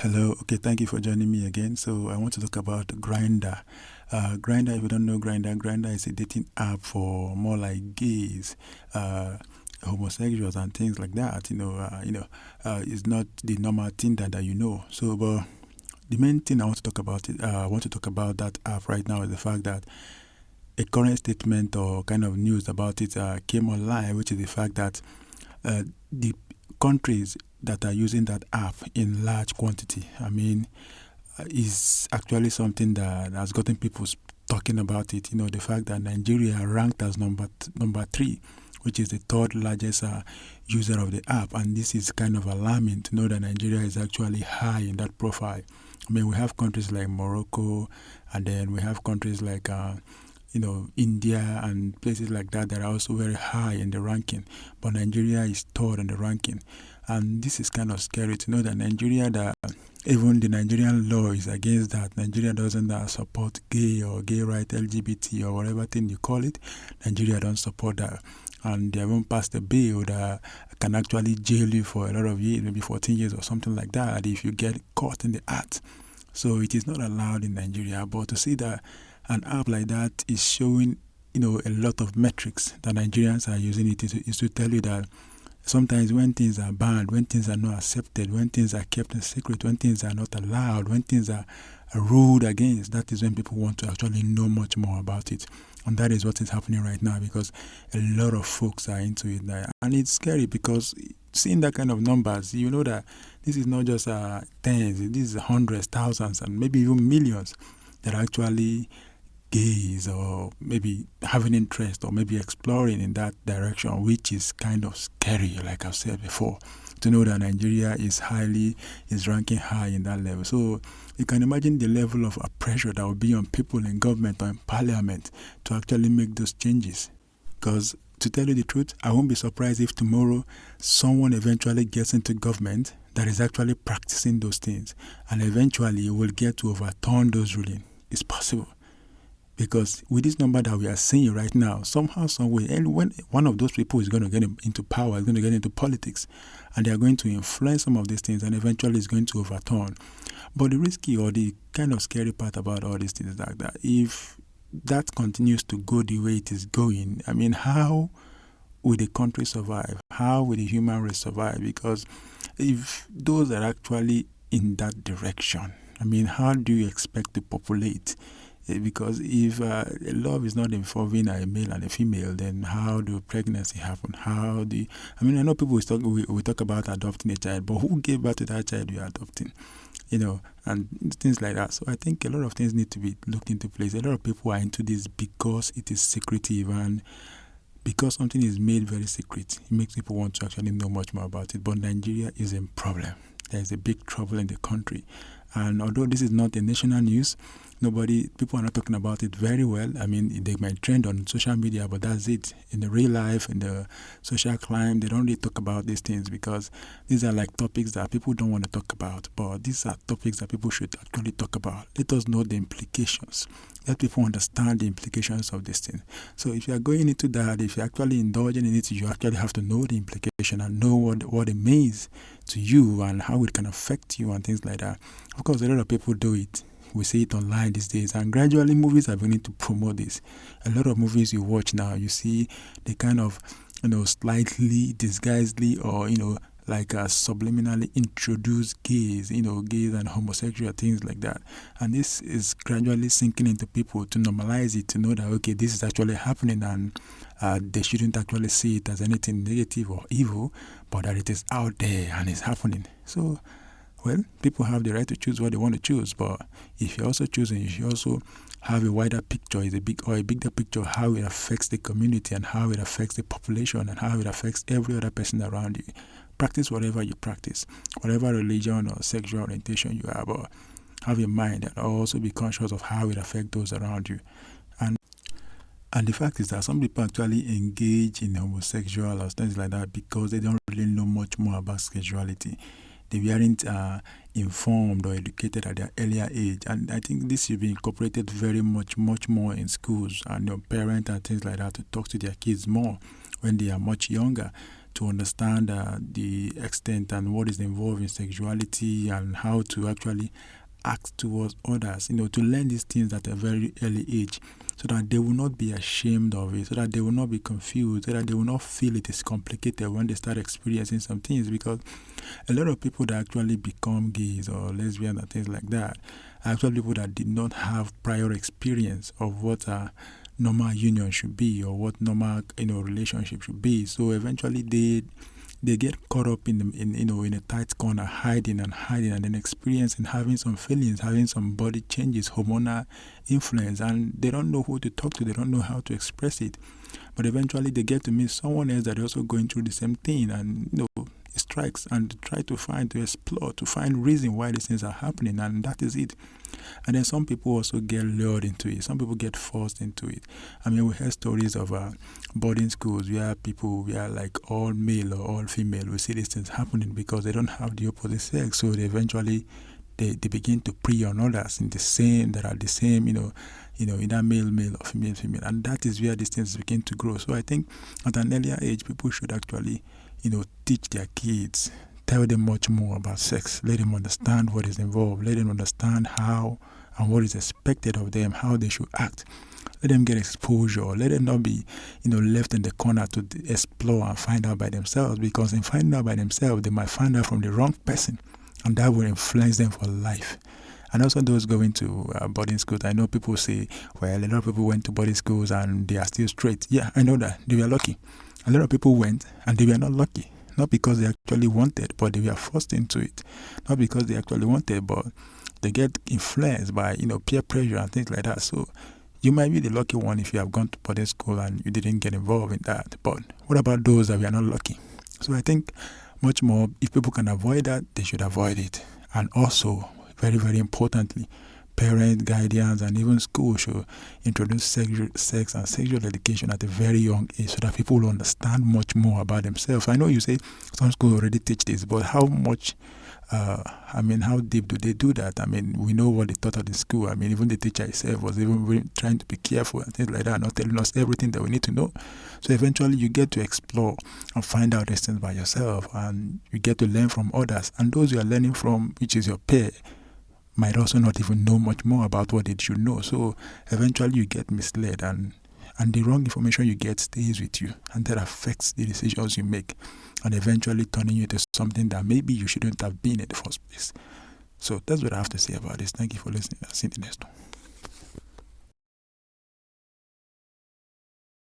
Hello. Okay, thank you for joining me again. So I want to talk about Grinder. Grinder, if you don't know Grinder is a dating app for more like gays, homosexuals, and things like that. It's not the normal thing that you know. So, but the main thing I want to talk about I want to talk about that app right now is the fact that a current statement or kind of news about it came online, which is the fact that the countries that are using that app in large quantity, is actually something that has gotten people talking about it. You know, the fact that Nigeria ranked as number three, which is the third largest user of the app, and this is kind of alarming to know that Nigeria is actually high in that profile. I mean, we have countries like Morocco, and then we have countries like India and places like that that are also very high in the ranking. But Nigeria is third in the ranking. And this is kind of scary to know that Nigeria, that even the Nigerian law is against that. Nigeria doesn't support gay or gay right, LGBT or whatever thing you call it. Nigeria don't support that. And they haven't passed a bill that can actually jail you for a lot of years, maybe 14 years or something like that, if you get caught in the act. So it is not allowed in Nigeria. But to see that an app like that is showing, a lot of metrics that Nigerians are using it is to tell you that sometimes when things are banned, when things are not accepted, when things are kept in secret, when things are not allowed, when things are ruled against, that is when people want to actually know much more about it. And that is what is happening right now because a lot of folks are into it now. And it's scary because seeing that kind of numbers, you know that this is not just tens, this is hundreds, thousands, and maybe even millions that are actually gaze or maybe having interest or maybe exploring in that direction, which is kind of scary, like I've said before, to know that Nigeria is ranking high in that level. So you can imagine the level of pressure that will be on people in government or in parliament to actually make those changes. Because to tell you the truth, I won't be surprised if tomorrow someone eventually gets into government that is actually practicing those things and eventually will get to overturn those rulings. It's possible. Because with this number that we are seeing right now, somehow, some way, and when one of those people is going to get into power, is going to get into politics, and they are going to influence some of these things, and eventually it's going to overturn. But the risky or the kind of scary part about all these things is that if that continues to go the way it is going, how will the country survive? How will the human race survive? Because if those are actually in that direction, how do you expect to populate? Because if love is not involving a male and a female, then how do pregnancy happen? I know people we talk about adopting a child, but who gave birth to that child you are adopting? And things like that. So I think a lot of things need to be looked into place. A lot of people are into this because it is secretive and because something is made very secret. It makes people want to actually know much more about it. But Nigeria is in problem. There is a big trouble in the country. And although this is not a national news, people are not talking about it very well. They might trend on social media, but that's it. In the real life, in the social climb, they don't really talk about these things because these are like topics that people don't want to talk about. But these are topics that people should actually talk about. Let us know the implications. Let people understand the implications of this thing. So if you are going into that, if you're actually indulging in it, you actually have to know the implication and know what it means to you and how it can affect you and things like that. Of course, a lot of people do it. We see it online these days, and gradually movies are beginning to promote this. A lot of movies you watch now, you see they kind of, slightly disguisedly or, subliminally introduce gays and homosexual things like that. And this is gradually sinking into people to normalize it, to know that, okay, this is actually happening and they shouldn't actually see it as anything negative or evil, but that it is out there and it's happening. So, well, people have the right to choose what they want to choose, but if you're also choosing, you should also have a wider picture, a bigger picture of how it affects the community and how it affects the population and how it affects every other person around you. Practice whatever you practice, whatever religion or sexual orientation you have, but have in mind and also be conscious of how it affects those around you. And the fact is that some people actually engage in homosexual or things like that because they don't really know much more about sexuality. They weren't informed or educated at their earlier age. And I think this should be incorporated very much more in schools and your parents and things like that to talk to their kids more when they are much younger, to understand the extent and what is involved in sexuality and how to actually act towards others, to learn these things at a very early age so that they will not be ashamed of it, so that they will not be confused, so that they will not feel it is complicated when they start experiencing some things. Because a lot of people that actually become gays or lesbians and things like that are actually people that did not have prior experience of what a normal union should be or what normal relationship should be. So eventually they get caught up in a tight corner, hiding, and then experiencing, having some feelings, having some body changes, hormonal influence, and they don't know who to talk to, they don't know how to express it. But eventually they get to meet someone else that is also going through the same thing, and it strikes, and try to explore, to find reason why these things are happening, and that is it. And then some people also get lured into it. Some people get forced into it. I mean, we heard stories of boarding schools where people were like all male or all female. We see these things happening because they don't have the opposite sex. So they eventually they begin to prey on others that are the same, either male or female. And that is where these things begin to grow. So I think at an earlier age, people should actually, teach their kids, tell them much more about sex, let them understand what is involved, let them understand how and what is expected of them, how they should act. Let them get exposure, let them not be, left in the corner to explore and find out by themselves, because in finding out by themselves, they might find out from the wrong person, and that will influence them for life. And also those going to boarding schools, I know people say, well, a lot of people went to boarding schools and they are still straight. Yeah, I know that. They were lucky. A lot of people went and they were not lucky. Not because they actually wanted, but they were forced into it. Not because they actually wanted, but they get influenced by, peer pressure and things like that. So you might be the lucky one if you have gone to boarding school and you didn't get involved in that. But what about those that were not lucky? So I think much more, if people can avoid that, they should avoid it. And also, very, very importantly, parents, guardians, and even schools should introduce sex and sexual education at a very young age so that people will understand much more about themselves. I know you say some schools already teach this, but how much, how deep do they do that? I mean, we know what they taught at the school. I mean, even the teacher itself was even trying to be careful and things like that, not telling us everything that we need to know. So eventually you get to explore and find out these things by yourself, and you get to learn from others. And those you are learning from, which is your peer, might also not even know much more about what they should know. So eventually you get misled, and the wrong information you get stays with you, and that affects the decisions you make, and eventually turning you into something that maybe you shouldn't have been in the first place. So that's what I have to say about this. Thank you for listening. I'll see you in the next one.